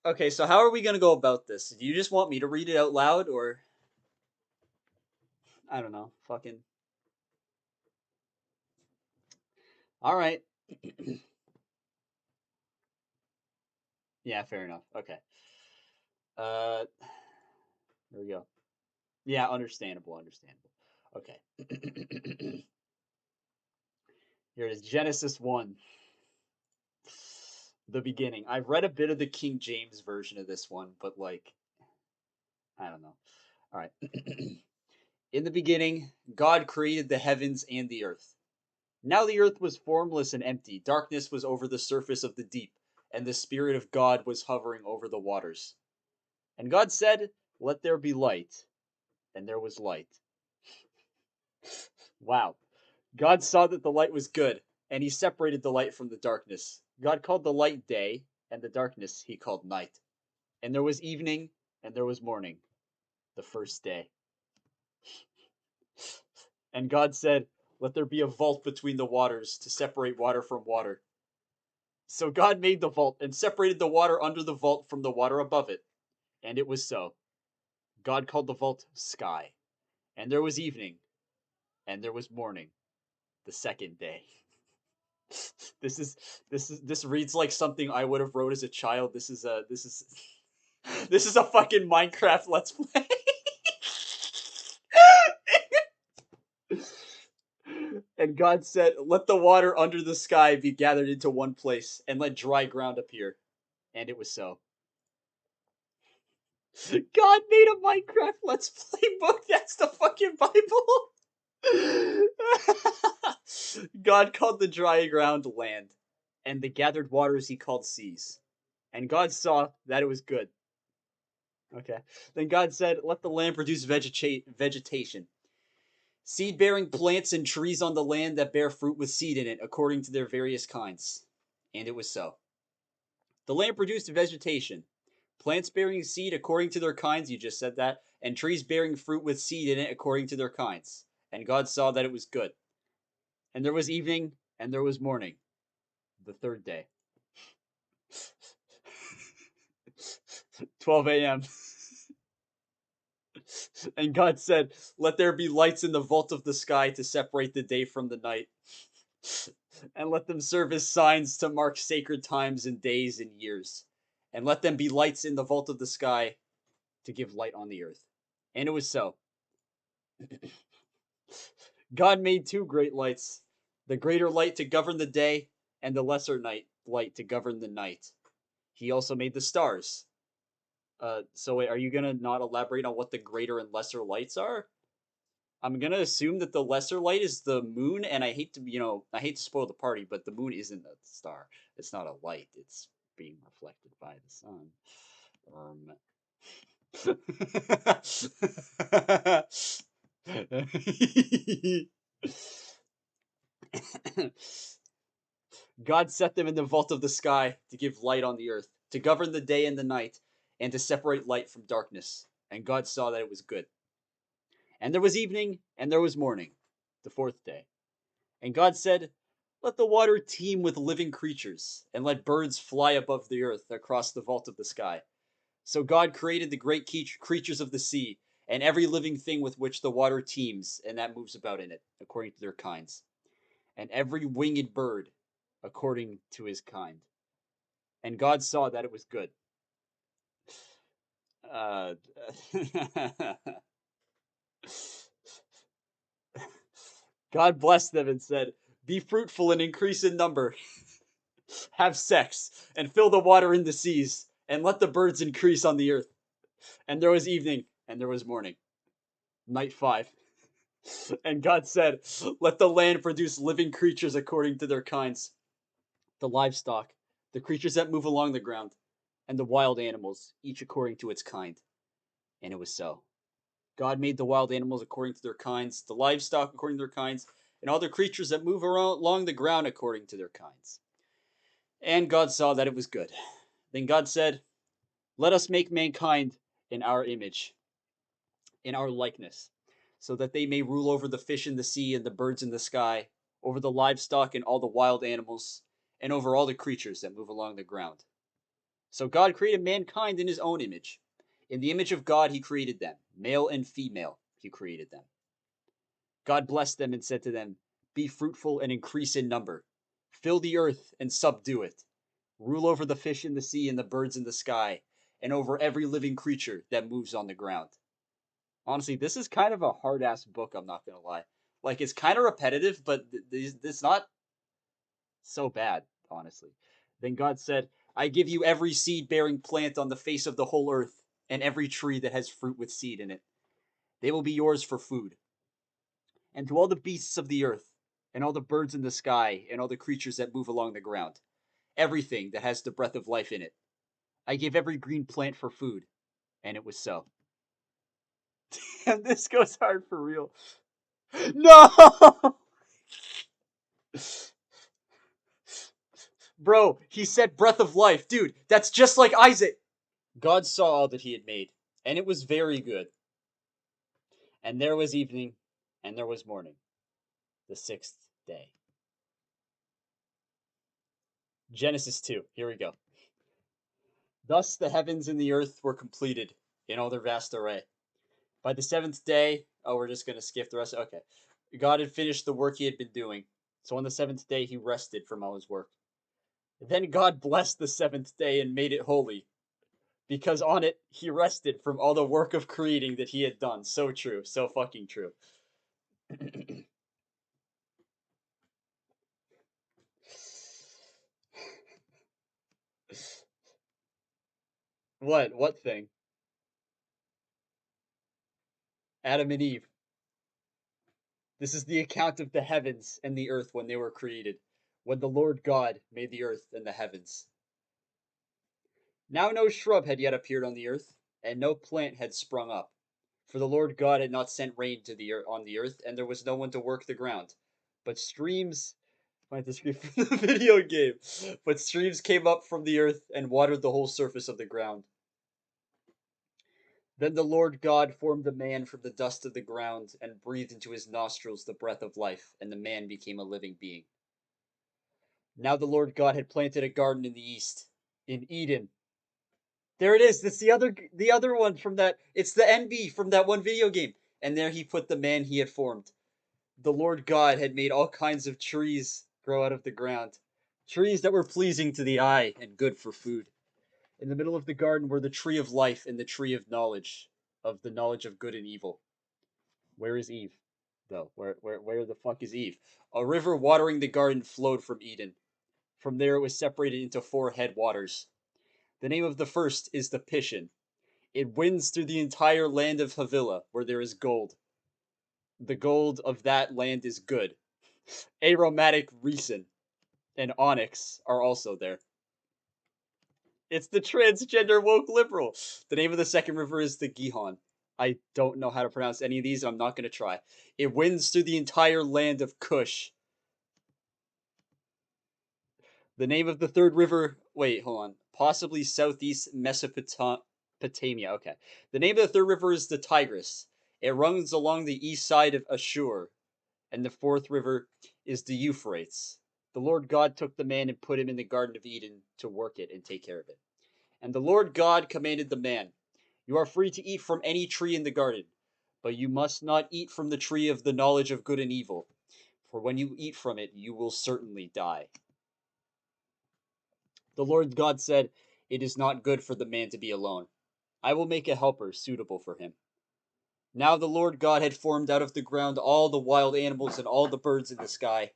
Okay, so how are we gonna go about this? Do you just want me to read it out loud, or I don't know, fucking. All right. Yeah, fair enough. Okay. Uh, here we go. Yeah, understandable, understandable. Okay. Here it is, Genesis 1, the beginning. I've read a bit of the King James version of this one, but like, I don't know. All right. In the beginning, God created the heavens and the earth. Now the earth was formless and empty. Darkness was over the surface of the deep, and the Spirit of God was hovering over the waters. And God said, "Let there be light." And there was light. Wow. God saw that the light was good, and he separated the light from the darkness. God called the light day, and the darkness he called night. And there was evening, and there was morning, the first day. And God said, "Let there be a vault between the waters to separate water from water." So God made the vault and separated the water under the vault from the water above it. And it was so. God called the vault sky. And there was evening, and there was morning, the second day. This is this reads like something I would have wrote as a child. This is a fucking Minecraft let's play. And God said, "Let the water under the sky be gathered into one place, and let dry ground appear." And it was so. God made a Minecraft Let's Play book. That's the fucking Bible. God called the dry ground land, and the gathered waters he called seas. And God saw that it was good. Okay. Then God said, "Let the land produce vegetation, seed bearing plants and trees on the land that bear fruit with seed in it, according to their various kinds." And it was so. The land produced vegetation, plants bearing seed according to their kinds, you just said that, and trees bearing fruit with seed in it according to their kinds. And God saw that it was good. And there was evening, and there was morning, the third day. 12 a.m. And God said, "Let there be lights in the vault of the sky to separate the day from the night, and let them serve as signs to mark sacred times and days and years. And let them be lights in the vault of the sky to give light on the earth." And it was so. God made two great lights, the greater light to govern the day, and the lesser night light to govern the night. He also made the stars. So wait, are you gonna not elaborate on what the greater and lesser lights are? I'm gonna assume that the lesser light is the moon, and I hate to spoil the party, but the moon isn't a star. It's not a light. It's being reflected by the sun. Um, God set them in the vault of the sky to give light on the earth, to govern the day and the night, and to separate light from darkness. And God saw that it was good. And there was evening, and there was morning, the fourth day. And God said, "Let the water teem with living creatures, and let birds fly above the earth across the vault of the sky." So God created the great creatures of the sea, and every living thing with which the water teems, and that moves about in it, according to their kinds, and every winged bird, according to his kind. And God saw that it was good. Uh, God blessed them and said, "Be fruitful and increase in number, have sex, and fill the water in the seas, and let the birds increase on the earth." And there was evening, and there was morning, night 5. And God said, "Let the land produce living creatures according to their kinds, the livestock, the creatures that move along the ground, and the wild animals, each according to its kind." And it was so. God made the wild animals according to their kinds, the livestock according to their kinds, and all the creatures that move around along the ground according to their kinds. And God saw that it was good. Then God said, "Let us make mankind in our image, in our likeness, so that they may rule over the fish in the sea and the birds in the sky, over the livestock and all the wild animals, and over all the creatures that move along the ground." So God created mankind in his own image. In the image of God, he created them. Male and female, he created them. God blessed them and said to them, "Be fruitful and increase in number. Fill the earth and subdue it. Rule over the fish in the sea and the birds in the sky, and over every living creature that moves on the ground." Honestly, this is kind of a hard ass book, I'm not going to lie. Like, it's kind of repetitive, but it's not so bad, honestly. Then God said, "I give you every seed bearing plant on the face of the whole earth, and every tree that has fruit with seed in it. They will be yours for food. And to all the beasts of the earth, and all the birds in the sky, and all the creatures that move along the ground, everything that has the breath of life in it, I gave every green plant for food." And it was so. And this goes hard for real. No! Bro, he said breath of life. Dude, that's just like Isaac. God saw all that he had made, and it was very good. And there was evening, and there was morning, the sixth day. Genesis 2. Here we go. Thus the heavens and the earth were completed in all their vast array. By the seventh day, oh, we're just going to skip the rest. Okay. God had finished the work he had been doing. So on the seventh day, he rested from all his work. Then God blessed the seventh day and made it holy, because on it he rested from all the work of creating that he had done. So true. So fucking true. What? What thing? Adam and Eve. This is the account of the heavens and the earth when they were created, when the Lord God made the earth and the heavens. Now no shrub had yet appeared on the earth, and no plant had sprung up, for the Lord God had not sent rain to the on the earth, and there was no one to work the ground. But streams, find the screen from the video game. But streams came up from the earth and watered the whole surface of the ground. Then the Lord God formed the man from the dust of the ground and breathed into his nostrils the breath of life, and the man became a living being. Now the Lord God had planted a garden in the east, in Eden. There it is. That's the other one from that. It's the NB from that one video game. And there he put the man he had formed. The Lord God had made all kinds of trees grow out of the ground, trees that were pleasing to the eye and good for food. In the middle of the garden were the tree of life and the tree of the knowledge of good and evil. Where is Eve, though? Where the fuck is Eve? A river watering the garden flowed from Eden. From there it was separated into 4 headwaters. The name of the first is the Pishon. It winds through the entire land of Havilah, where there is gold. The gold of that land is good. Aromatic resin and onyx are also there. It's the transgender woke liberal. The name of the second river is the Gihon. I don't know how to pronounce any of these, and I'm not going to try. It winds through the entire land of Cush. The name of the third river, wait, hold on. Possibly southeast Mesopotamia. Okay. The name of the third river is the Tigris. It runs along the east side of Ashur. And the fourth river is the Euphrates. The Lord God took the man and put him in the Garden of Eden to work it and take care of it. And the Lord God commanded the man, "You are free to eat from any tree in the garden, but you must not eat from the tree of the knowledge of good and evil, for when you eat from it, you will certainly die." The Lord God said, "It is not good for the man to be alone. I will make a helper suitable for him." Now the Lord God had formed out of the ground all the wild animals and all the birds in the sky.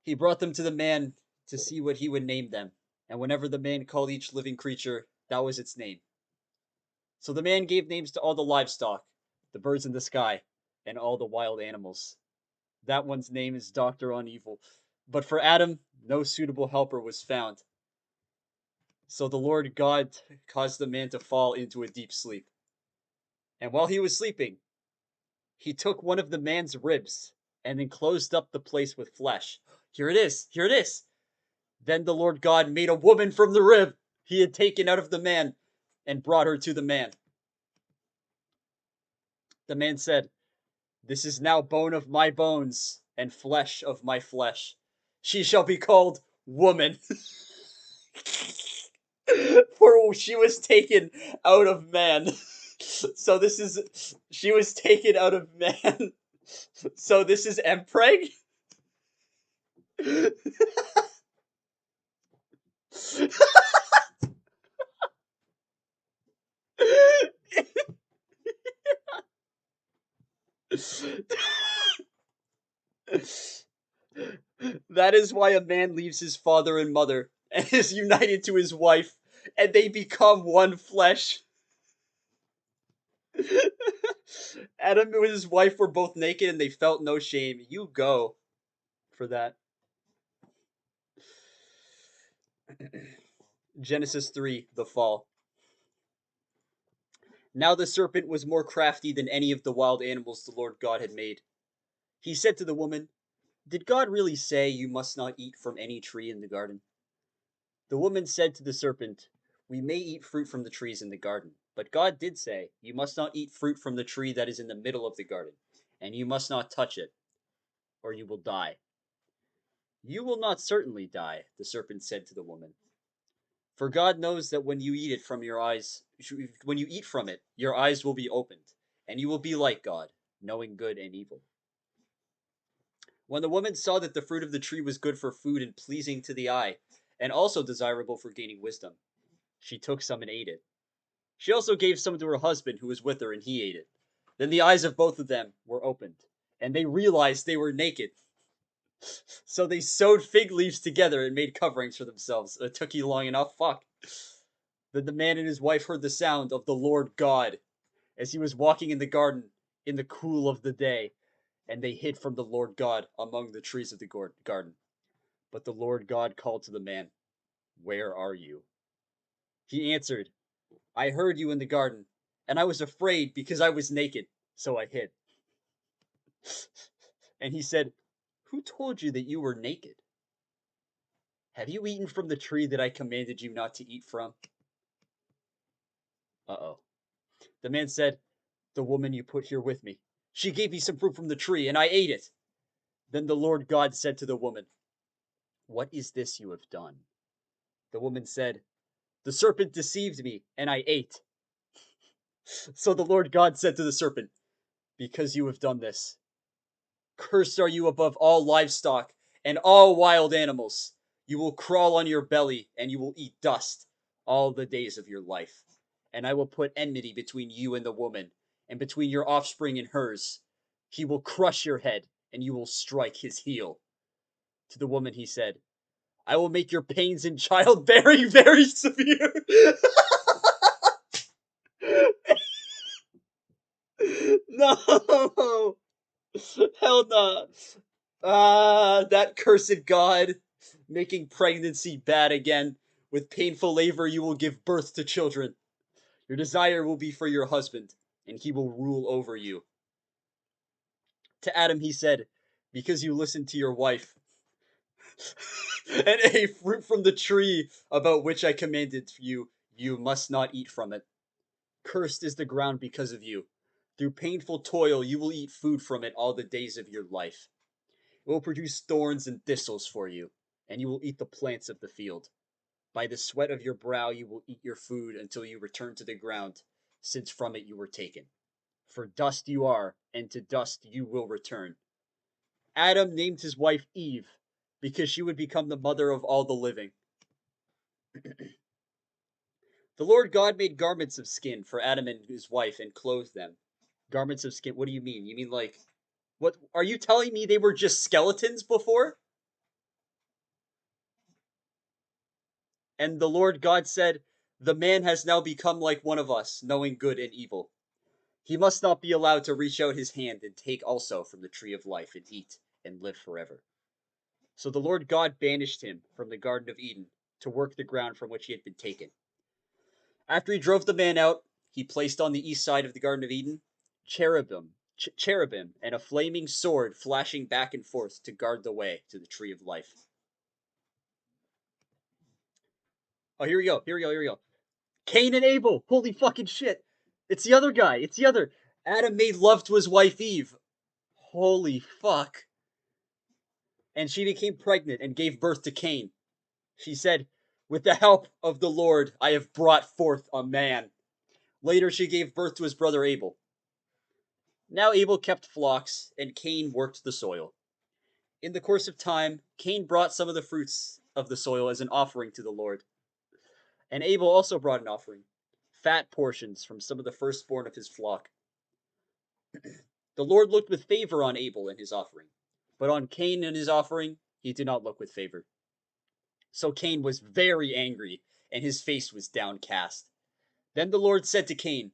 He brought them to the man to see what he would name them, and whenever the man called each living creature, that was its name. So the man gave names to all the livestock, the birds in the sky, and all the wild animals. That one's name is Doctor on Evil. But for Adam, no suitable helper was found. So the Lord God caused the man to fall into a deep sleep. And while he was sleeping, he took one of the man's ribs and enclosed up the place with flesh. Here it is. Here it is. Then the Lord God made a woman from the rib he had taken out of the man and brought her to the man. The man said, "This is now bone of my bones and flesh of my flesh. She shall be called woman." For she was taken out of man. So this is she was taken out of man. So this is Empreg. That is why a man leaves his father and mother and is united to his wife, and they become one flesh. Adam and his wife were both naked and they felt no shame. You go for that. Genesis 3, the fall. Now the serpent was more crafty than any of the wild animals the Lord God had made. He said to the woman, "Did God really say you must not eat from any tree in the garden?" The woman said to the serpent, "We may eat fruit from the trees in the garden, but God did say, you must not eat fruit from the tree that is in the middle of the garden, and you must not touch it, or you will die." "You will not certainly die," the serpent said to the woman. "For God knows that when you eat it from your eyes, when you eat from it, your eyes will be opened, and you will be like God, knowing good and evil." When the woman saw that the fruit of the tree was good for food and pleasing to the eye, and also desirable for gaining wisdom, she took some and ate it. She also gave some to her husband who was with her, and he ate it. Then the eyes of both of them were opened, and they realized they were naked. So they sewed fig leaves together and made coverings for themselves. It took you long enough? Fuck. Then the man and his wife heard the sound of the Lord God as he was walking in the garden in the cool of the day, and they hid from the Lord God among the trees of the garden. But the Lord God called to the man, "Where are you?" He answered, "I heard you in the garden, and I was afraid because I was naked, so I hid." And he said, "Who told you that you were naked? Have you eaten from the tree that I commanded you not to eat from?" Uh-oh. The man said, "The woman you put here with me, she gave me some fruit from the tree, and I ate it." Then the Lord God said to the woman, "What is this you have done?" The woman said, "The serpent deceived me, and I ate." So the Lord God said to the serpent, "Because you have done this, cursed are you above all livestock and all wild animals. You will crawl on your belly, and you will eat dust all the days of your life. And I will put enmity between you and the woman, and between your offspring and hers. He will crush your head, and you will strike his heel." To the woman he said, "I will make your pains in childbearing very severe." No! Hell no! Ah, that cursed God, making pregnancy bad again. With painful labor you will give birth to children. Your desire will be for your husband, and he will rule over you. To Adam he said, "Because you listened to your wife and ate fruit from the tree about which I commanded you, you must not eat from it. Cursed is the ground because of you. Through painful toil you will eat food from it all the days of your life. It will produce thorns and thistles for you, and you will eat the plants of the field. By the sweat of your brow you will eat your food until you return to the ground, since from it you were taken. For dust you are, and to dust you will return." Adam named his wife Eve, because she would become the mother of all the living. The Lord God made garments of skin for Adam and his wife and clothed them. Garments of skin, what do you mean? You mean like, what, are you telling me they were just skeletons before? And the Lord God said, "The man has now become like one of us, knowing good and evil. He must not be allowed to reach out his hand and take also from the tree of life and eat and live forever." So the Lord God banished him from the Garden of Eden to work the ground from which he had been taken. After he drove the man out, he placed on the east side of the Garden of Eden cherubim and a flaming sword flashing back and forth to guard the way to the tree of life. Oh, here we go. Here we go. Here we go. Cain and Abel. Holy fucking shit. It's the other guy. It's the other. Adam made love to his wife Eve. Holy fuck. And she became pregnant and gave birth to Cain. She said, With the help of the Lord, I have brought forth a man. Later, she gave birth to his brother Abel. Now Abel kept flocks, and Cain worked the soil. In the course of time, Cain brought some of the fruits of the soil as an offering to the Lord. And Abel also brought an offering, fat portions from some of the firstborn of his flock. The Lord looked with favor on Abel and his offering, but on Cain and his offering he did not look with favor. So Cain was very angry, and his face was downcast. Then the Lord said to Cain,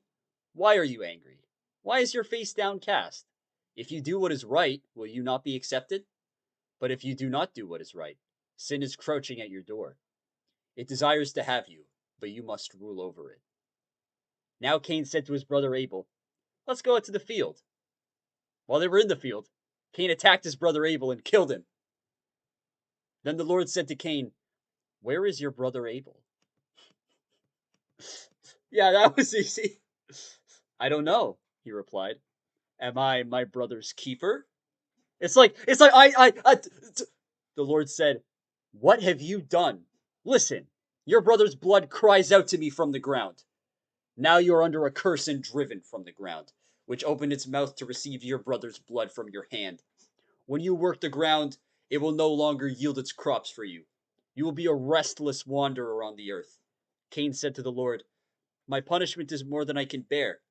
"Why are you angry? Why is your face downcast? If you do what is right, will you not be accepted? But if you do not do what is right, sin is crouching at your door. It desires to have you, but you must rule over it." Now Cain said to his brother Abel, "Let's go out to the field." While they were in the field, Cain attacked his brother Abel and killed him. Then the Lord said to Cain, "Where is your brother Abel?" Yeah, that was easy. "I don't know," he replied. "Am I my brother's keeper?" The Lord said, "What have you done? Listen, your brother's blood cries out to me from the ground. Now you are under a curse and driven from the ground, which opened its mouth to receive your brother's blood from your hand. When you work the ground, it will no longer yield its crops for you. You will be a restless wanderer on the earth." Cain said to the Lord, "My punishment is more than I can bear.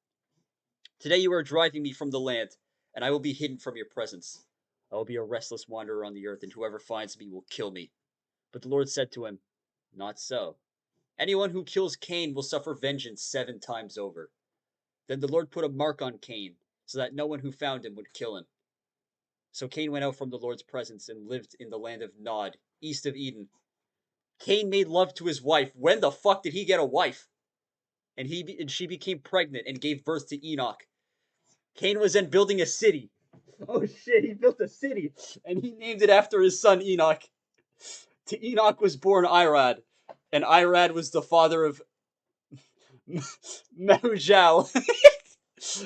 Today you are driving me from the land, and I will be hidden from your presence. I will be a restless wanderer on the earth, and whoever finds me will kill me." But the Lord said to him, "Not so. Anyone who kills Cain will suffer vengeance 7 times over." Then the Lord put a mark on Cain, so that no one who found him would kill him. So Cain went out from the Lord's presence and lived in the land of Nod, east of Eden. Cain made love to his wife. When the fuck did he get a wife? And she became pregnant and gave birth to Enoch. Cain was then building a city. Oh shit, he built a city, and he named it after his son Enoch. To Enoch was born Irad, and Irad was the father of Mahujal.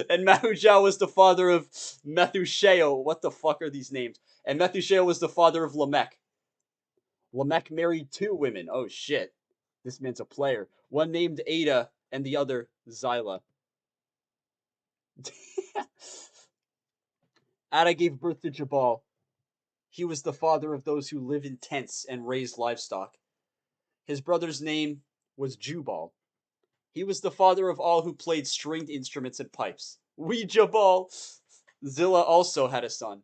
And Mahujal was the father of Methushael. What the fuck are these names? And Methushael was the father of Lamech. Lamech married 2 women. Oh shit. This man's a player. One named Ada and the other Zillah. Ada gave birth to Jabal. He was the father of those who live in tents and raise livestock. His brother's name was Jubal. He was the father of all who played stringed instruments and pipes. We Jabal. Zillah also had a son,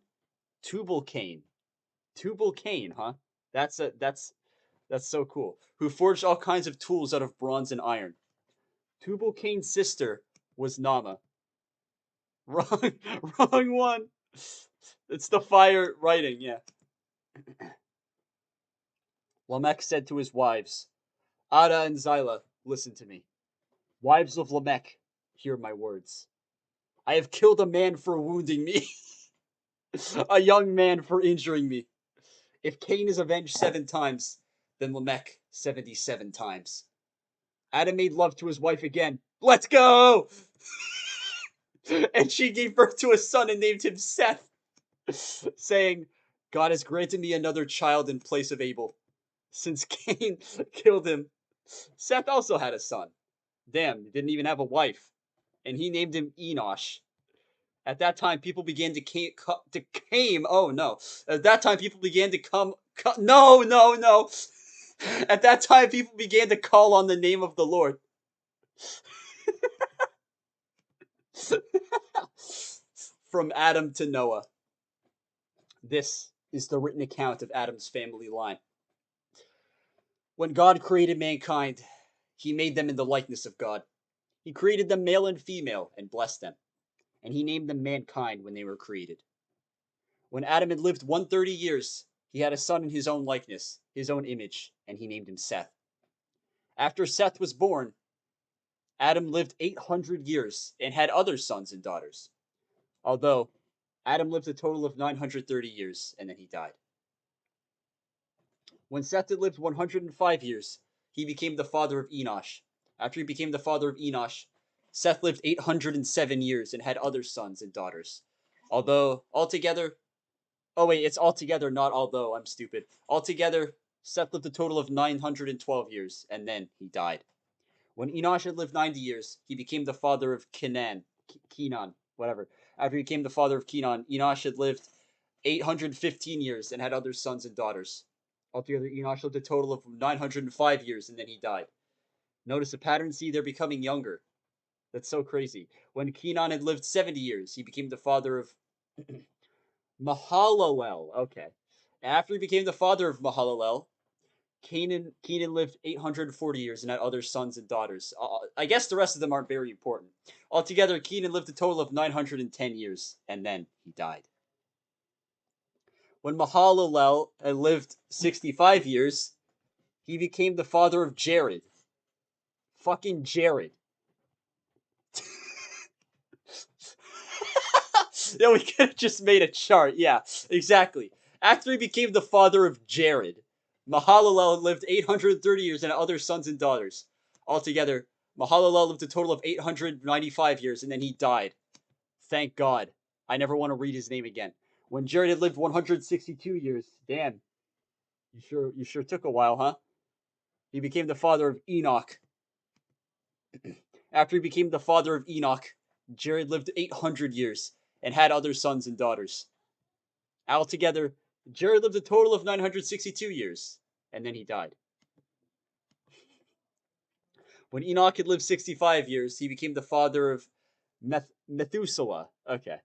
Tubal Cain. Tubal Cain, huh? That's so cool. Who forged all kinds of tools out of bronze and iron. Tubal Cain's sister was Nama. Wrong, wrong one. It's the fire writing, yeah. Lamech said to his wives, "Ada and Zillah, listen to me. Wives of Lamech, hear my words. I have killed a man for wounding me, a young man for injuring me. If Cain is avenged 7 times, then Lamech 77 times." Adam made love to his wife again. Let's go! And she gave birth to a son and named him Seth, saying, "God has granted me another child in place of Abel, since Cain killed him." Seth also had a son. Damn, he didn't even have a wife. And he named him Enosh. At that time, people began to came. Oh no! At that time, people began to no, no, no! At that time, people began to call on the name of the Lord. From Adam to Noah. This is the written account of Adam's family line. When God created mankind, he made them in the likeness of God. He created them male and female and blessed them. And he named them mankind when they were created. When Adam had lived 130 years, he had a son in his own likeness, his own image, and he named him Seth. After Seth was born, Adam lived 800 years and had other sons and daughters. Although Adam lived a total of 930 years and then he died. When Seth had lived 105 years, he became the father of Enosh. After he became the father of Enosh, Seth lived 807 years and had other sons and daughters. Although altogether, oh wait, it's altogether, not although, I'm stupid. Altogether, Seth lived a total of 912 years, and then he died. When Enosh had lived 90 years, he became the father of Kenan, whatever. After he became the father of Kenan, Enosh had lived 815 years and had other sons and daughters. Altogether, Enosh lived a total of 905 years, and then he died. Notice the pattern. See, they're becoming younger. That's so crazy. When Kenan had lived 70 years, he became the father of Mahalalel. Okay. After he became the father of Mahalalel, Kenan lived 840 years and had other sons and daughters. I guess the rest of them aren't very important. Altogether, Kenan lived a total of 910 years, and then he died. When Mahalalel had lived 65 years, he became the father of Jared. Fucking Jared. Yeah, we could have just made a chart. Yeah, exactly. After he became the father of Jared, Mahalalel lived 830 years and had other sons and daughters. Altogether, Mahalalel lived a total of 895 years, and then he died. Thank God. I never want to read his name again. When Jared had lived 162 years, damn, you sure took a while, huh? He became the father of Enoch. After he became the father of Enoch, Jared lived 800 years and had other sons and daughters. Altogether, Jared lived a total of 962 years, and then he died. When Enoch had lived 65 years, he became the father of Methuselah. Okay.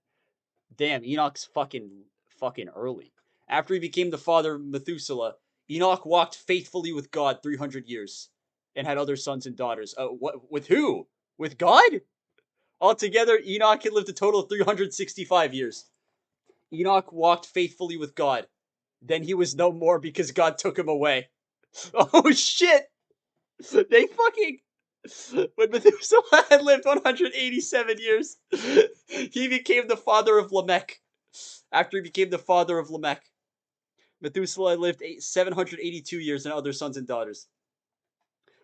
Damn, Enoch's fucking early. After he became the father of Methuselah, Enoch walked faithfully with God 300 years and had other sons and daughters. What with who? With God? Altogether, Enoch had lived a total of 365 years. Enoch walked faithfully with God. Then he was no more because God took him away. Oh shit! They fucking. When Methuselah had lived 187 years, he became the father of Lamech. After he became the father of Lamech, Methuselah lived 782 years and other sons and daughters.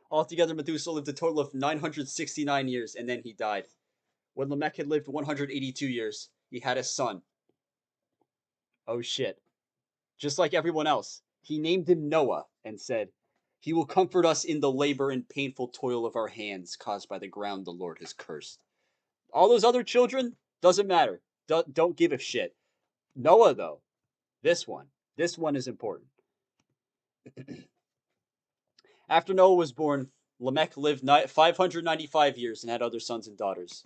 Altogether, Methuselah lived a total of 969 years, and then he died. When Lamech had lived 182 years, he had a son. Oh shit. Just like everyone else, he named him Noah and said, "He will comfort us in the labor and painful toil of our hands caused by the ground the Lord has cursed." All those other children, doesn't matter. Don't give a shit. Noah, though, this one is important. After Noah was born, Lamech lived 595 years and had other sons and daughters.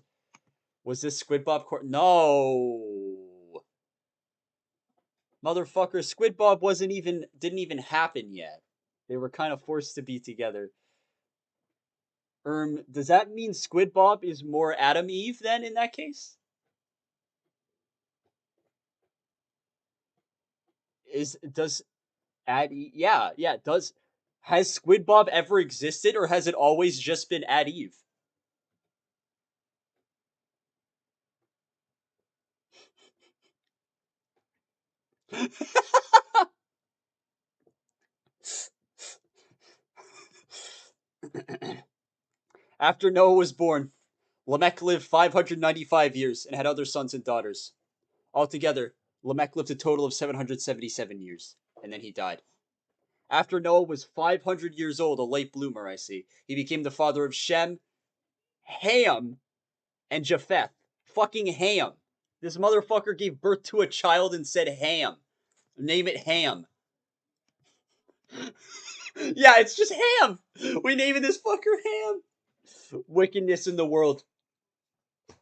Was this Squid Bob? No, motherfucker. Squid Bob didn't even happen yet. They were kind of forced to be together. Does that mean Squid Bob is more Adam Eve then in that case? Is does Ad yeah, yeah, does has Squid Bob ever existed or has it always just been Ad Eve? After Noah was born, Lamech lived 595 years and had other sons and daughters. Altogether, Lamech lived a total of 777 years, and then he died. After Noah was 500 years old, a late bloomer, I see, he became the father of Shem, Ham, and Japheth. Fucking Ham. This motherfucker gave birth to a child and said Ham. Name it Ham. Yeah, it's just Ham. We naming this fucker Ham. Wickedness in the world.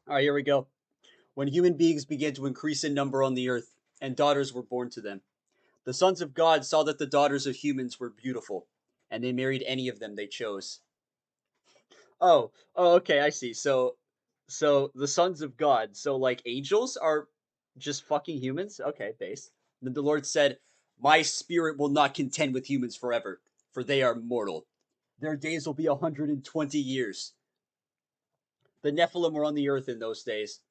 All right, here we go. When human beings began to increase in number on the earth, and daughters were born to them, the sons of God saw that the daughters of humans were beautiful, and they married any of them they chose. Oh, okay, I see. So the sons of God, so like angels are just fucking humans? Okay, base. Then the Lord said, "My spirit will not contend with humans forever, for they are mortal. Their days will be 120 years." The Nephilim were on the earth in those days,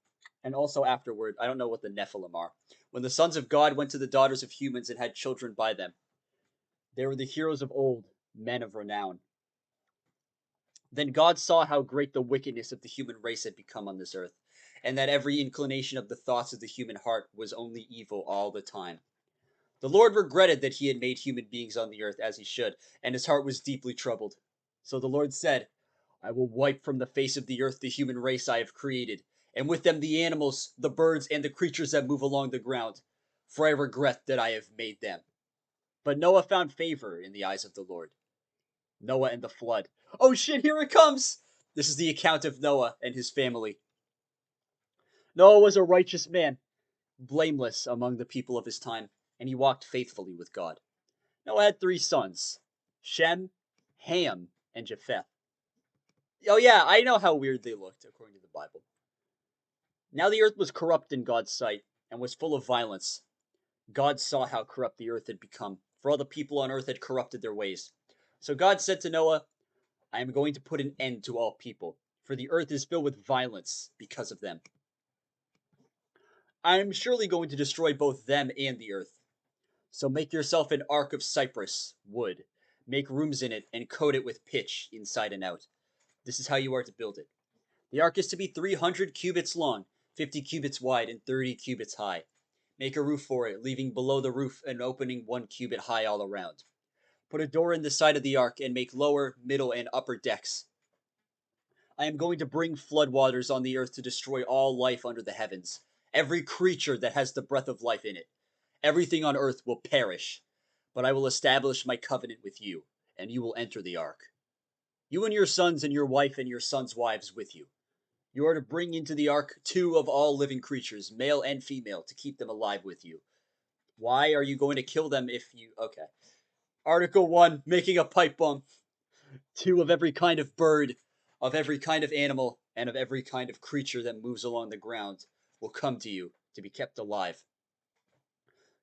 and also afterward. I don't know what the Nephilim are. When the sons of God went to the daughters of humans and had children by them, they were the heroes of old, men of renown. Then God saw how great the wickedness of the human race had become on this earth, and that every inclination of the thoughts of the human heart was only evil all the time. The Lord regretted that he had made human beings on the earth as he should, and his heart was deeply troubled. So the Lord said, I will wipe from the face of the earth the human race I have created, and with them the animals, the birds, and the creatures that move along the ground, for I regret that I have made them. But Noah found favor in the eyes of the Lord. Noah and the flood. Oh shit, here it comes! This is the account of Noah and his family. Noah was a righteous man, blameless among the people of his time, and he walked faithfully with God. Noah had 3 sons, Shem, Ham, and Japheth. Oh yeah, I know how weird they looked, according to the Bible. Now the earth was corrupt in God's sight, and was full of violence. God saw how corrupt the earth had become, for all the people on earth had corrupted their ways. So God said to Noah, I am going to put an end to all people, for the earth is filled with violence because of them. I am surely going to destroy both them and the earth. So make yourself an ark of cypress wood. Make rooms in it and coat it with pitch inside and out. This is how you are to build it. The ark is to be 300 cubits long, 50 cubits wide, and 30 cubits high. Make a roof for it, leaving below the roof an opening 1 cubit high all around. Put a door in the side of the ark and make lower, middle, and upper decks. I am going to bring floodwaters on the earth to destroy all life under the heavens, every creature that has the breath of life in it. Everything on earth will perish, but I will establish my covenant with you, and you will enter the ark. You and your sons and your wife and your sons' wives with you. You are to bring into the ark 2 of all living creatures, male and female, to keep them alive with you. Why are you going to kill them if you... Okay. Article 1, making a pipe bomb. 2 of every kind of bird, of every kind of animal, and of every kind of creature that moves along the ground will come to you to be kept alive.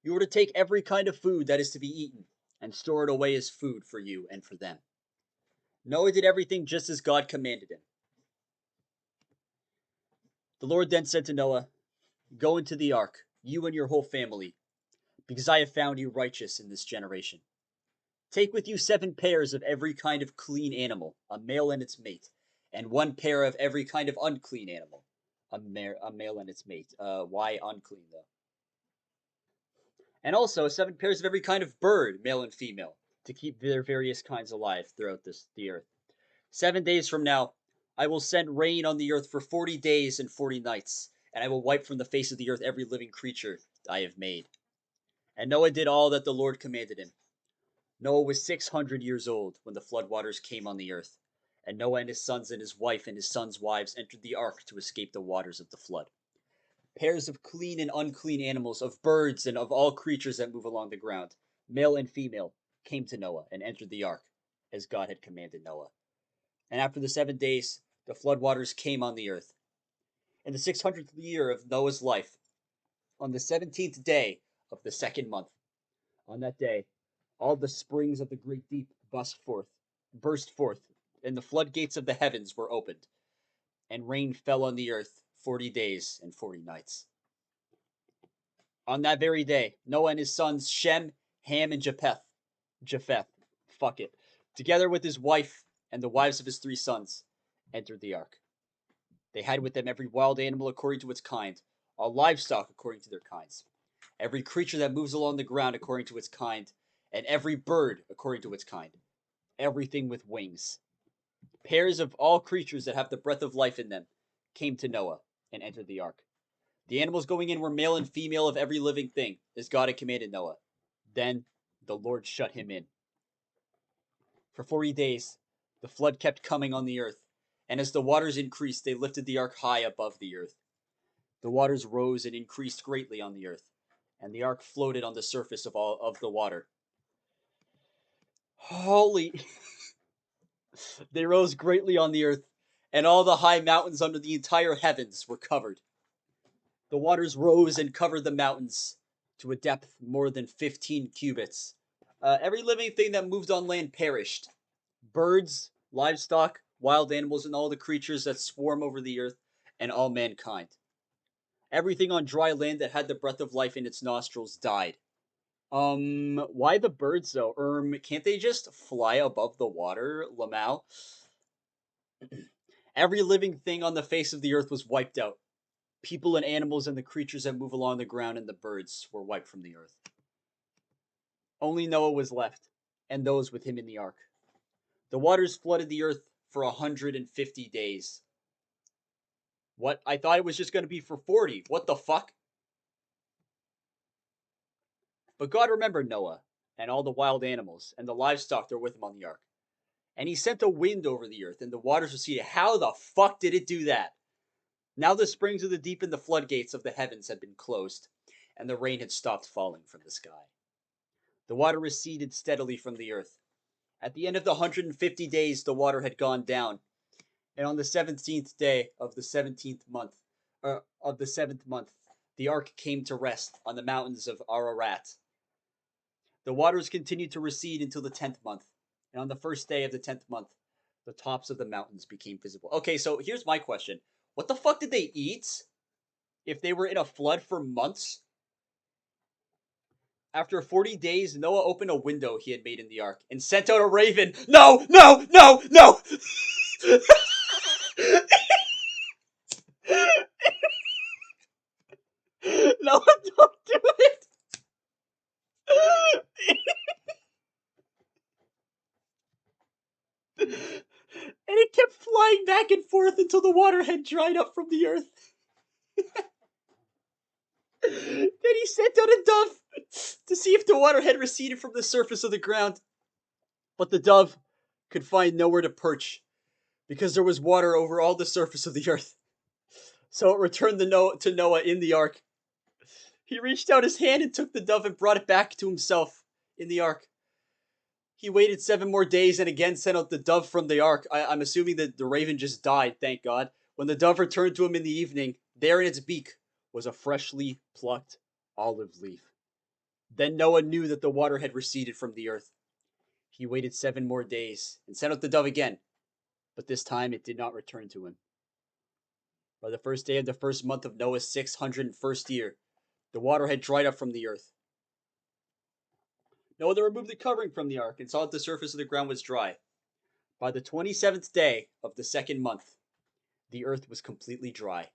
You are to take every kind of food that is to be eaten and store it away as food for you and for them. Noah did everything just as God commanded him. The Lord then said to Noah, Go into the ark, you and your whole family, because I have found you righteous in this generation. Take with you 7 pairs of every kind of clean animal, a male and its mate, and 1 pair of every kind of unclean animal, a male and its mate. Why unclean, though? And also 7 pairs of every kind of bird, male and female, to keep their various kinds alive throughout the earth. 7 days from now, I will send rain on the earth for 40 days and 40 nights, and I will wipe from the face of the earth every living creature I have made. And Noah did all that the Lord commanded him. Noah was 600 years old when the floodwaters came on the earth, and Noah and his sons and his wife and his sons' wives entered the ark to escape the waters of the flood. Pairs of clean and unclean animals, of birds and of all creatures that move along the ground, male and female, came to Noah and entered the ark, as God had commanded Noah. And after the 7 days, the floodwaters came on the earth. In the 600th year of Noah's life, on the 17th day of the 2nd month, on that day, all the springs of the great deep burst forth, and the floodgates of the heavens were opened, and rain fell on the earth 40 days and 40 nights. On that very day, Noah and his sons Shem, Ham, and Japheth, fuck it, together with his wife and the wives of his 3 sons, entered the ark. They had with them every wild animal according to its kind, all livestock according to their kinds, every creature that moves along the ground according to its kind, and every bird according to its kind, everything with wings. Pairs of all creatures that have the breath of life in them came to Noah and entered the ark. The animals going in were male and female of every living thing, as God had commanded Noah. Then the Lord shut him in. For 40 days, the flood kept coming on the earth, and as the waters increased, they lifted the ark high above the earth. The waters rose and increased greatly on the earth, and the ark floated on the surface of all of the water. Holy! They rose greatly on the earth, and all the high mountains under the entire heavens were covered. The waters rose and covered the mountains to a depth more than 15 cubits. Every living thing that moved on land perished. Birds, livestock, wild animals, and all the creatures that swarm over the earth, and all mankind. Everything on dry land that had the breath of life in its nostrils died. Why the birds though? Can't they just fly above the water, Lamau? Every living thing on the face of the earth was wiped out. People and animals and the creatures that move along the ground and the birds were wiped from the earth. Only Noah was left, and those with him in the ark. The waters flooded the earth for 150 days. What? I thought it was just going to be for 40. What the fuck? But God remembered Noah and all the wild animals and the livestock that were with him on the ark. And he sent a wind over the earth, and the waters receded. How the fuck did it do that? Now the springs of the deep and the floodgates of the heavens had been closed, and the rain had stopped falling from the sky. The water receded steadily from the earth. At the end of the 150 days, the water had gone down, and on the 17th day of the 7th month, the ark came to rest on the mountains of Ararat. The waters continued to recede until the 10th month, and on the first day of the 10th month, the tops of the mountains became visible. Okay, so here's my question. What the fuck did they eat if they were in a flood for months? After 40 days, Noah opened a window he had made in the ark and sent out a raven. No, no, no, no! No, don't do it! And it kept flying back and forth until the water had dried up from the earth. Then he sent out a dove to see if the water had receded from the surface of the ground. But the dove could find nowhere to perch because there was water over all the surface of the earth. So it returned to Noah in the ark. He reached out his hand and took the dove and brought it back to himself in the ark. He waited 7 more days and again sent out the dove from the ark. I'm assuming that the raven just died, thank God. When the dove returned to him in the evening, there in its beak was a freshly plucked olive leaf. Then Noah knew that the water had receded from the earth. He waited 7 more days and sent out the dove again, but this time it did not return to him. By the first day of the first month of Noah's 601st year, the water had dried up from the earth. Noah then removed the covering from the ark and saw that the surface of the ground was dry. By the 27th day of the 2nd month, the earth was completely dry.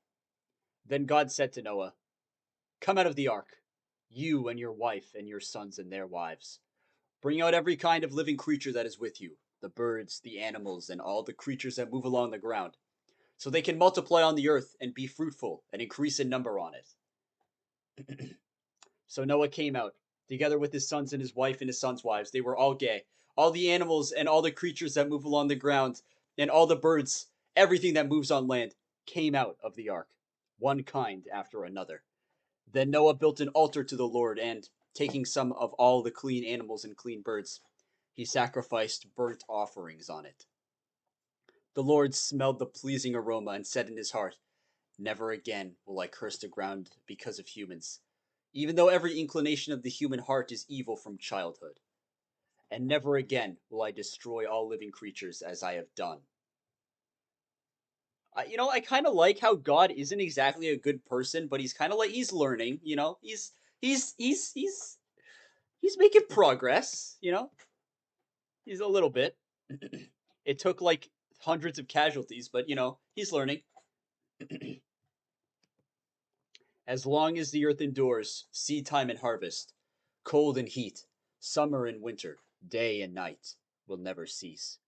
Then God said to Noah, "Come out of the ark, you and your wife and your sons and their wives. Bring out every kind of living creature that is with you, the birds, the animals, and all the creatures that move along the ground, so they can multiply on the earth and be fruitful and increase in number on it." So Noah came out, together with his sons and his wife and his sons' wives. They were all gay. All the animals and all the creatures that move along the ground, and all the birds, everything that moves on land, came out of the ark, one kind after another. Then Noah built an altar to the Lord, and, taking some of all the clean animals and clean birds, he sacrificed burnt offerings on it. The Lord smelled the pleasing aroma and said in his heart, "Never again will I curse the ground because of humans, even though every inclination of the human heart is evil from childhood. And never again will I destroy all living creatures as I have done." I kind of like how God isn't exactly a good person, but he's kind of like he's learning. He's making progress. He's a little bit. It took like hundreds of casualties, but he's learning. As long as the earth endures, seed time and harvest, cold and heat, summer and winter, day and night will never cease.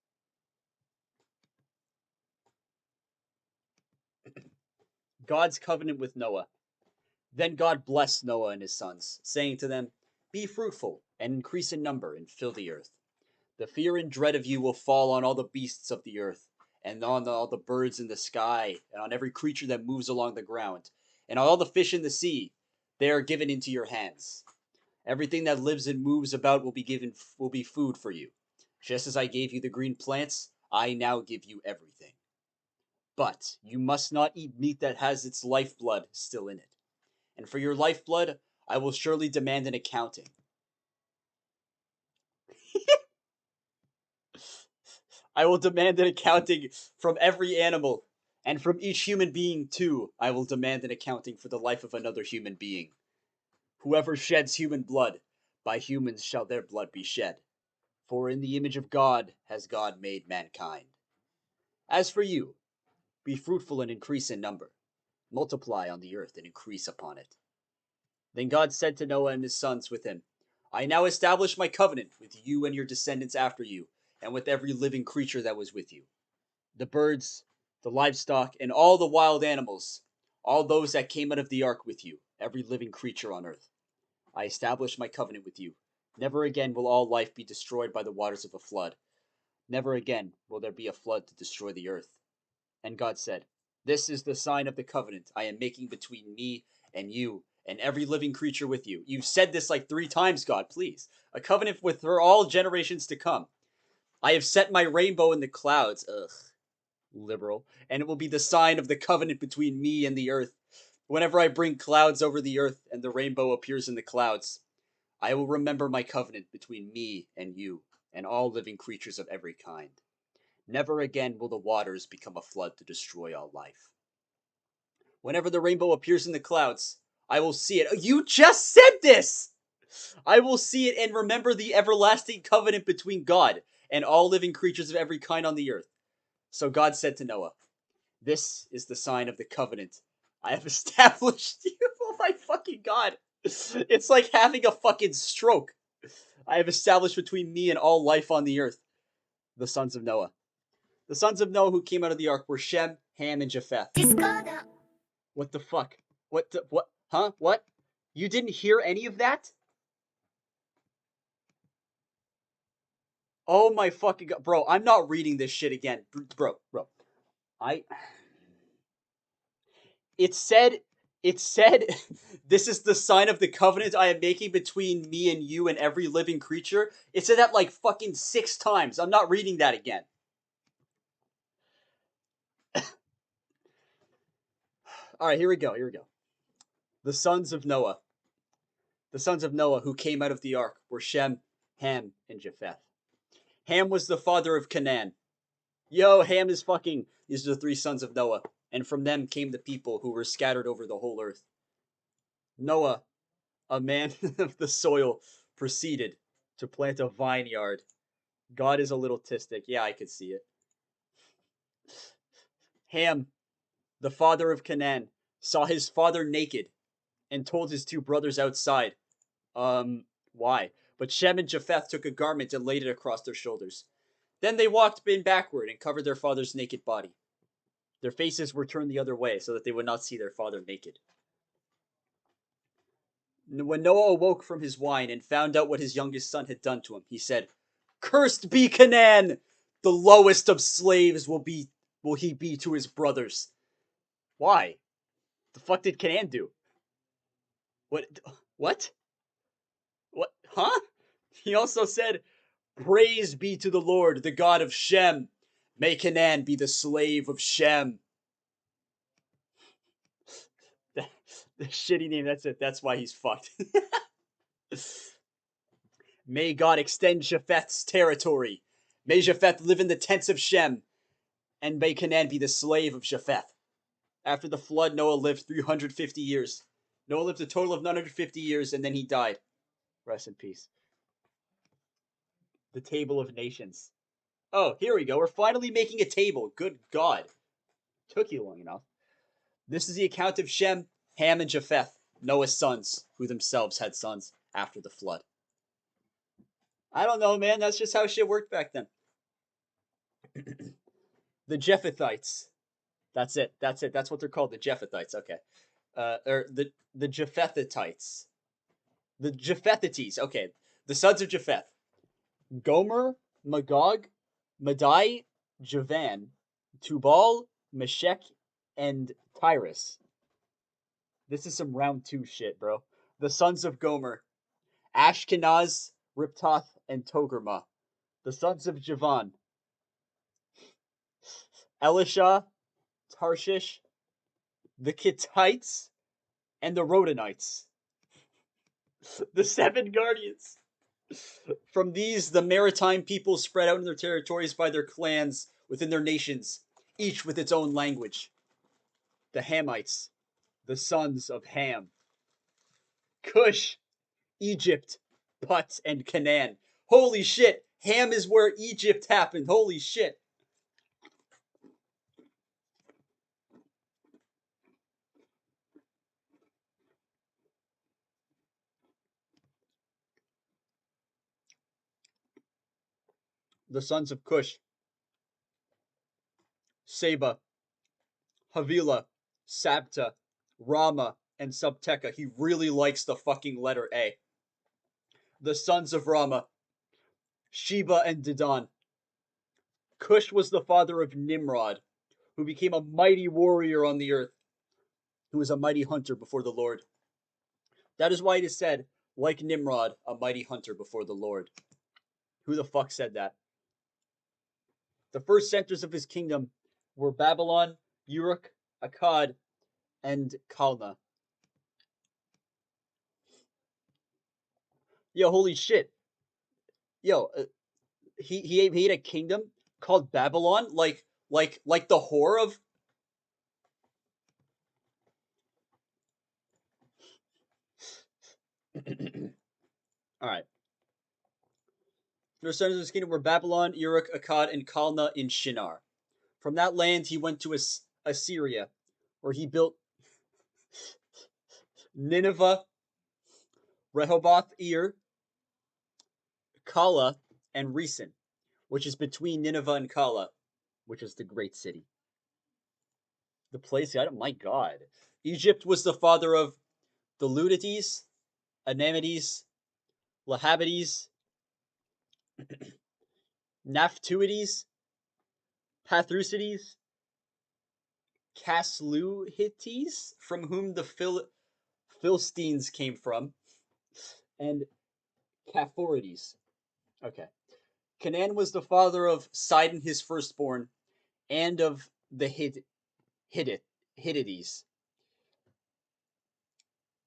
God's covenant with Noah. Then God blessed Noah and his sons, saying to them, "Be fruitful and increase in number and fill the earth. The fear and dread of you will fall on all the beasts of the earth, and on all the birds in the sky, and on every creature that moves along the ground, and on all the fish in the sea. They are given into your hands. Everything that lives and moves about will be food for you. Just as I gave you the green plants, I now give you everything. But you must not eat meat that has its lifeblood still in it. And for your lifeblood, I will surely demand an accounting. I will demand an accounting from every animal, and from each human being, too, I will demand an accounting for the life of another human being. Whoever sheds human blood, by humans shall their blood be shed. For in the image of God has God made mankind. As for you, be fruitful and increase in number. Multiply on the earth and increase upon it." Then God said to Noah and his sons with him, I now establish my covenant with you and your descendants after you, and with every living creature that was with you. The birds, the livestock, and all the wild animals, all those that came out of the ark with you, every living creature on earth. I establish my covenant with you. Never again will all life be destroyed by the waters of a flood. Never again will there be a flood to destroy the earth. And God said, This is the sign of the covenant I am making between me and you and every living creature with you. You've said this like 3 times, God, please. A covenant with for all generations to come. I have set my rainbow in the clouds. Ugh, liberal. And it will be the sign of the covenant between me and the earth. Whenever I bring clouds over the earth and the rainbow appears in the clouds, I will remember my covenant between me and you and all living creatures of every kind. Never again will the waters become a flood to destroy all life. Whenever the rainbow appears in the clouds, I will see it. You just said this! I will see it and remember the everlasting covenant between God and all living creatures of every kind on the earth. So God said to Noah, This is the sign of the covenant I have established you. Oh my fucking God. It's like having a fucking stroke. I have established between me and all life on the earth. The sons of Noah. The sons of Noah who came out of the ark were Shem, Ham, and Japheth. What the fuck? What? Huh? What? You didn't hear any of that? Oh my fucking God. Bro, I'm not reading this shit again. Bro. I... It said, this is the sign of the covenant I am making between me and you and every living creature. It said that like fucking 6 times. I'm not reading that again. Alright, here we go. The sons of Noah. The sons of Noah who came out of the ark were Shem, Ham, and Japheth. Ham was the father of Canaan. Yo, Ham is fucking... These are the 3 sons of Noah. And from them came the people who were scattered over the whole earth. Noah, a man of the soil, proceeded to plant a vineyard. God is a little tistic. Yeah, I could see it. Ham, the father of Canaan, saw his father naked and told his 2 brothers outside. Why? But Shem and Japheth took a garment and laid it across their shoulders. Then they walked in backward and covered their father's naked body. Their faces were turned the other way so that they would not see their father naked. When Noah awoke from his wine and found out what his youngest son had done to him, he said, Cursed be Canaan! The lowest of slaves will he be to his brothers. Why? The fuck did Canaan do? What? What? Huh? He also said, Praise be to the Lord, the God of Shem. May Canaan be the slave of Shem. The shitty name, that's it. That's why he's fucked. May God extend Japheth's territory. May Japheth live in the tents of Shem. And may Canaan be the slave of Japheth. After the flood, Noah lived 350 years. Noah lived a total of 950 years, and then he died. Rest in peace. The Table of Nations. Oh, here we go. We're finally making a table. Good God. Took you long enough. This is the account of Shem, Ham, and Japheth, Noah's sons, who themselves had sons after the flood. I don't know, man. That's just how shit worked back then. The Japhethites. That's it. That's what they're called. The Japhethites. Okay. Or the Japhethites. The Japhethites. Okay. The sons of Japheth. Gomer, Magog, Madai, Javan, Tubal, Meshech, and Tyrus. This is some round 2 shit, bro. The sons of Gomer. Ashkenaz, Riptoth, and Togarmah. The sons of Javan. Elisha, Tarshish, the Kittites, and the Rodanites. The 7 guardians. From these, the maritime peoples spread out in their territories by their clans within their nations, each with its own language. The Hamites, the sons of Ham. Cush, Egypt, Put, and Canaan. Holy shit! Ham is where Egypt happened. Holy shit! The sons of Cush, Seba, Havilah, Sabta, Rama, and Subteca. He really likes the fucking letter A. The sons of Rama, Sheba and Dedan. Cush was the father of Nimrod, who became a mighty warrior on the earth, who was a mighty hunter before the Lord. That is why it is said, like Nimrod, a mighty hunter before the Lord. Who the fuck said that? The first centers of his kingdom were Babylon, Uruk, Akkad, and Calneh. Yo, holy shit. Yo, he had a kingdom called Babylon, like the whore of. All right. The sons of his kingdom were Babylon, Uruk, Akkad, and Calneh in Shinar. From that land he went to Assyria, where he built Nineveh, Rehoboth Ir, Kala, and Resen, which is between Nineveh and Kala, which is the great city. The place, my god. Egypt was the father of the Ludites, Anamites, Lahabites, Naphtuites, Pathrusites, Casluhites, from whom the Philistines came from, and Caphorites. Okay. Canaan was the father of Sidon, his firstborn, and of the Hittites,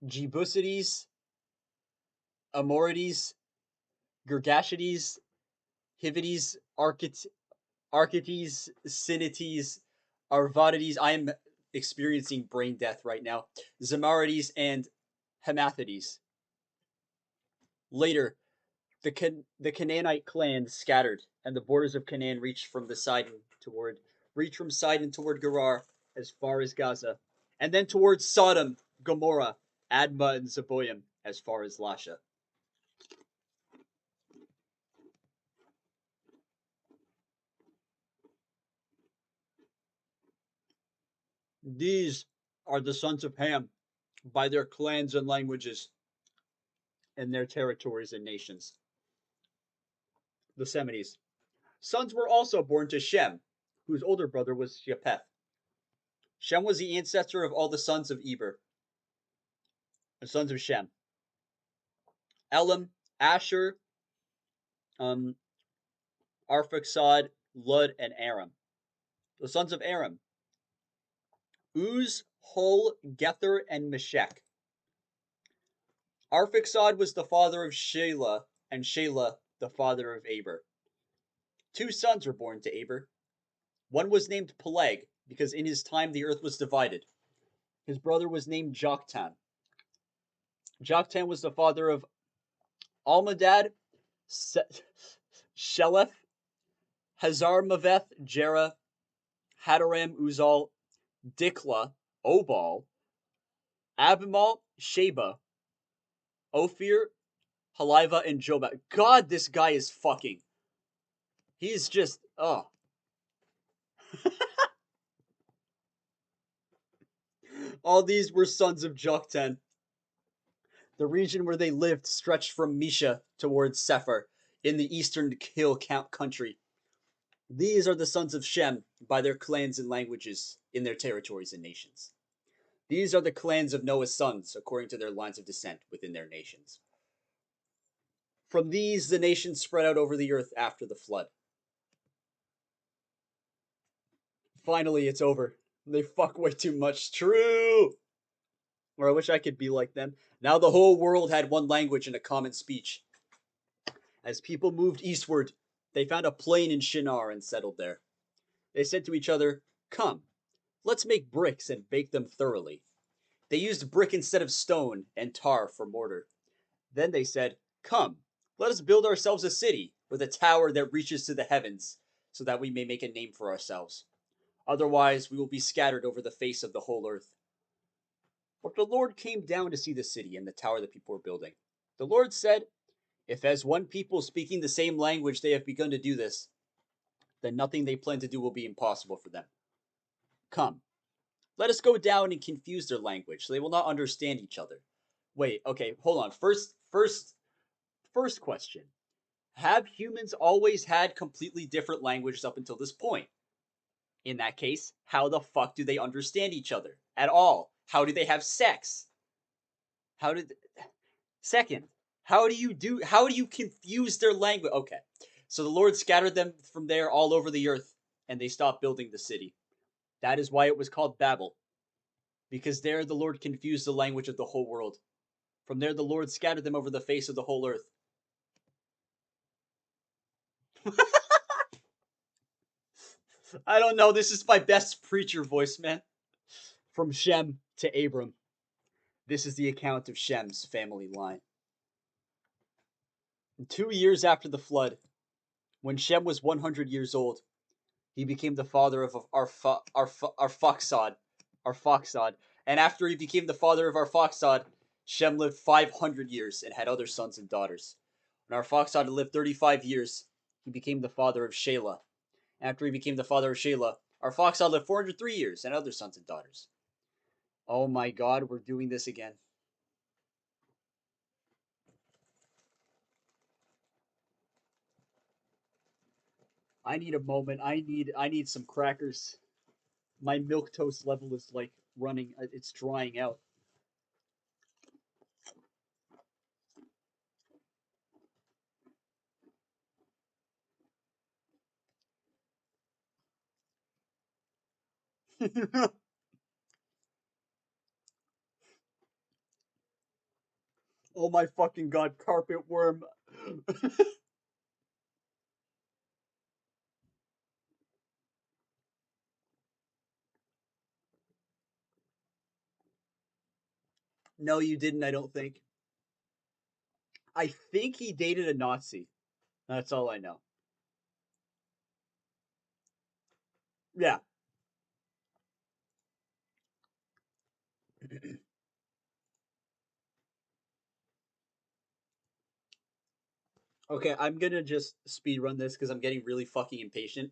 Jebusites, Amorites, Girgashites, Hivites, Archites, Sinites, Arvadites. I am experiencing brain death right now. Zamarites and Hamathites. Later, the Canaanite clans scattered, and the borders of Canaan reached from Sidon toward Gerar as far as Gaza, and then towards Sodom, Gomorrah, Admah, and Zeboim as far as Lasha. These are the sons of Ham by their clans and languages and their territories and nations. The Semites. Sons were also born to Shem, whose older brother was Japheth. Shem was the ancestor of all the sons of Eber, the sons of Shem. Elam, Asher, Arphaxad, Lud, and Aram. The sons of Aram. Uz, Hul, Gether, and Meshech. Arphaxad was the father of Shelah, and Shelah the father of Eber. 2 sons were born to Eber. One was named Peleg, because in his time the earth was divided. His brother was named Joktan. Joktan was the father of Almadad, Shelef, Hazarmaveth, Jerah, Hadaram, Uzal, Dikla, Obal, Abimal, Sheba, Ophir, Haliva, and Jobab. God, this guy is fucking. He's just, oh. All these were sons of Joktan. The region where they lived stretched from Misha towards Sephar in the eastern hill country. These are the sons of Shem by their clans and languages in their territories and nations. These are the clans of Noah's sons according to their lines of descent within their nations. From these the nations spread out over the earth after the flood. Finally, it's over. They fuck way too much. True! Or I wish I could be like them. Now the whole world had one language and a common speech. As people moved eastward, they found a plain in Shinar and settled there. They said to each other, "Come, let's make bricks and bake them thoroughly." They used brick instead of stone and tar for mortar. Then they said, "Come, let us build ourselves a city with a tower that reaches to the heavens, so that we may make a name for ourselves. Otherwise, we will be scattered over the face of the whole earth." But the Lord came down to see the city and the tower that people were building. The Lord said, If as one people speaking the same language they have begun to do this, then nothing they plan to do will be impossible for them. Come, let us go down and confuse their language, so they will not understand each other. Wait, okay, hold on. First question. Have humans always had completely different languages up until this point? In that case, how the fuck do they understand each other at all? How do they have sex? How did Second, how do you confuse their language? Okay. So the Lord scattered them from there all over the earth and they stopped building the city. That is why it was called Babel. Because there the Lord confused the language of the whole world. From there the Lord scattered them over the face of the whole earth. I don't know, this is my best preacher voice, man. From Shem to Abram. This is the account of Shem's family line. 2 years after the flood, when Shem was 100 years old, he became the father of Arphaxad. And after he became the father of Arphaxad, Shem lived 500 years and had other sons and daughters. When Arphaxad lived 35 years, he became the father of Shelah. After he became the father of Shelah, Arphaxad lived 403 years and other sons and daughters. Oh my god, we're doing this again. I need a moment. I need some crackers. My milk toast level is like running. It's drying out. Oh my fucking god, carpet worm. No, you didn't, I don't think. I think he dated a Nazi. That's all I know. Yeah. Okay, I'm gonna just speed run this because I'm getting really fucking impatient.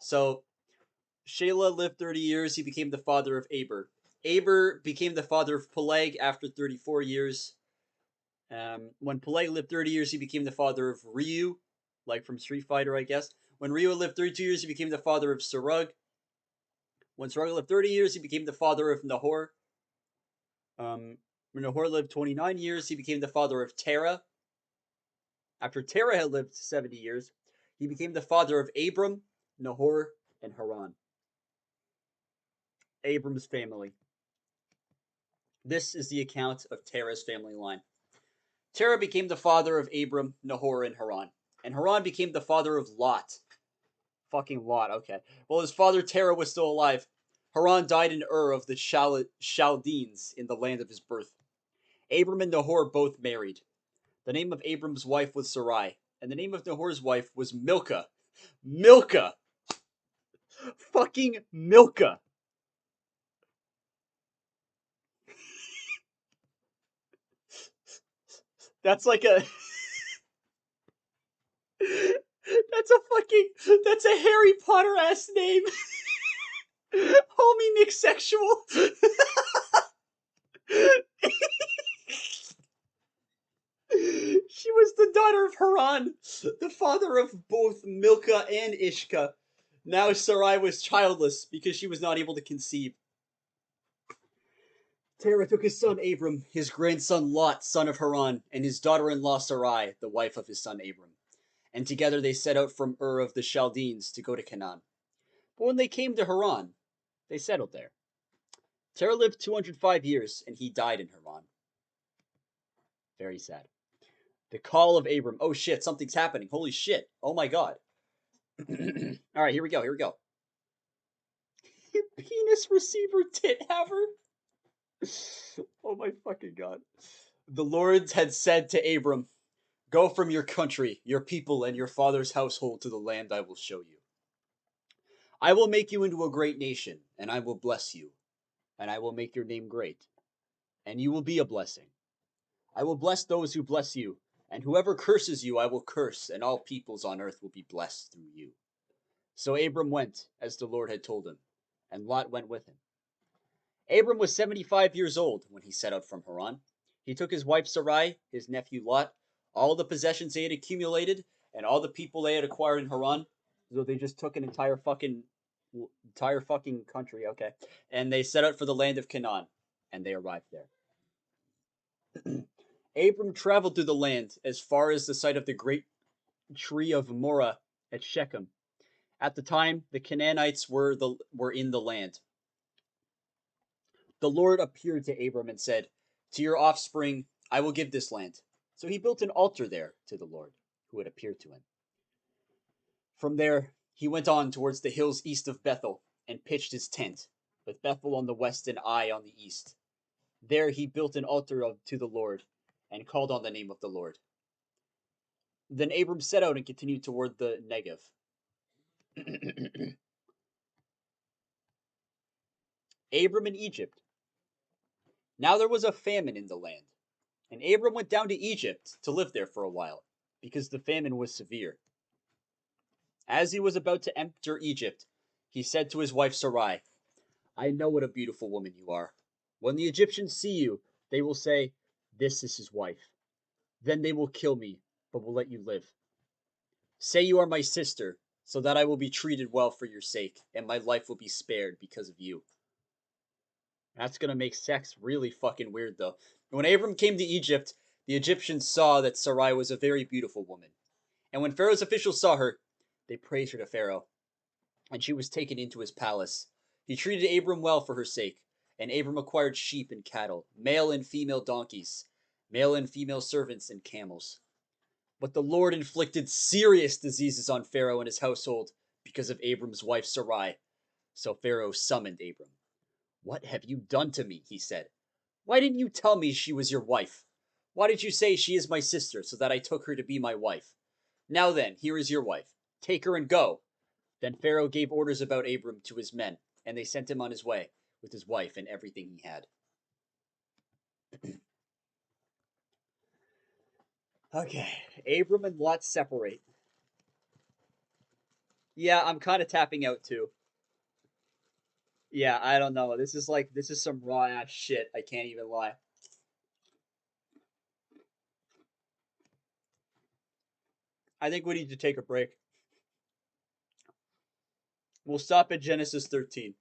So, Shelah lived 30 years. He became the father of Aber. Aber became the father of Peleg after 34 years. When Peleg lived 30 years, he became the father of Ryu, like from Street Fighter, I guess. When Ryu lived 32 years, he became the father of Sarug. When Sarug lived 30 years, he became the father of Nahor. When Nahor lived 29 years, he became the father of Terah. After Terah had lived 70 years, he became the father of Abram, Nahor, and Haran. Abram's family. This is the account of Terah's family line. Terah became the father of Abram, Nahor, and Haran. And Haran became the father of Lot. Fucking Lot, okay. Well, his father Terah was still alive. Haran died in Ur of the Chaldeans in the land of his birth. Abram and Nahor both married. The name of Abram's wife was Sarai, and the name of Nahor's wife was Milcah. Milcah! Fucking Milcah! That's like a. That's a Harry Potter ass name. Homie Nick sexual. She was the daughter of Haran, the father of both Milcah and Ishka. Now Sarai was childless because she was not able to conceive. Terah took his son Abram, his grandson Lot, son of Haran, and his daughter-in-law Sarai, the wife of his son Abram. And together they set out from Ur of the Chaldeans to go to Canaan. But when they came to Haran, they settled there. Terah lived 205 years, and he died in Haran. Very sad. The call of Abram. Oh shit, something's happening. Holy shit. Oh my god. All right, here we go. Here we go. Penis receiver tit haver. Oh my fucking god. The Lord had said to Abram, "Go from your country, your people, and your father's household to the land I will show you. I will make you into a great nation, and I will bless you, and I will make your name great, and you will be a blessing. I will bless those who bless you, And whoever curses you, I will curse, and all peoples on earth will be blessed through you. So Abram went, as the Lord had told him, and Lot went with him. Abram was 75 years old when he set out from Haran. He took his wife Sarai, his nephew Lot, all the possessions they had accumulated, and all the people they had acquired in Haran. So they just took an entire fucking country, okay. And they set out for the land of Canaan, and they arrived there. Abram traveled through the land as far as the site of the great tree of Morah at Shechem. At the time, the Canaanites were in the land. The Lord appeared to Abram and said, "To your offspring I will give this land." So he built an altar there to the Lord, who had appeared to him. From there, he went on towards the hills east of Bethel and pitched his tent, with Bethel on the west and Ai on the east. There he built an altar to the Lord and called on the name of the Lord. Then Abram set out and continued toward the Negev. Abram in Egypt. Now there was a famine in the land, and Abram went down to Egypt to live there for a while, because the famine was severe. As he was about to enter Egypt, he said to his wife Sarai, "I know what a beautiful woman you are. When the Egyptians see you, they will say, 'This is his wife.' Then they will kill me, but will let you live. Say you are my sister, so that I will be treated well for your sake, and my life will be spared because of you." That's gonna make sex really fucking weird, though. When Abram came to Egypt, the Egyptians saw that Sarai was a very beautiful woman. And when Pharaoh's officials saw her, they praised her to Pharaoh, and she was taken into his palace. He treated Abram well for her sake, and Abram acquired sheep and cattle, male and female donkeys, male and female servants, and camels. But the Lord inflicted serious diseases on Pharaoh and his household because of Abram's wife Sarai. So Pharaoh summoned Abram. "What have you done to me?" he said. "Why didn't you tell me she was your wife? Why did you say she is my sister, so that I took her to be my wife? Now then, here is your wife. Take her and go." Then Pharaoh gave orders about Abram to his men, and they sent him on his way with his wife and everything he had. Okay, Abram and Lot separate. Yeah, I'm kind of tapping out too. Yeah, I don't know. This is some raw ass shit. I can't even lie. I think we need to take a break. We'll stop at Genesis 13.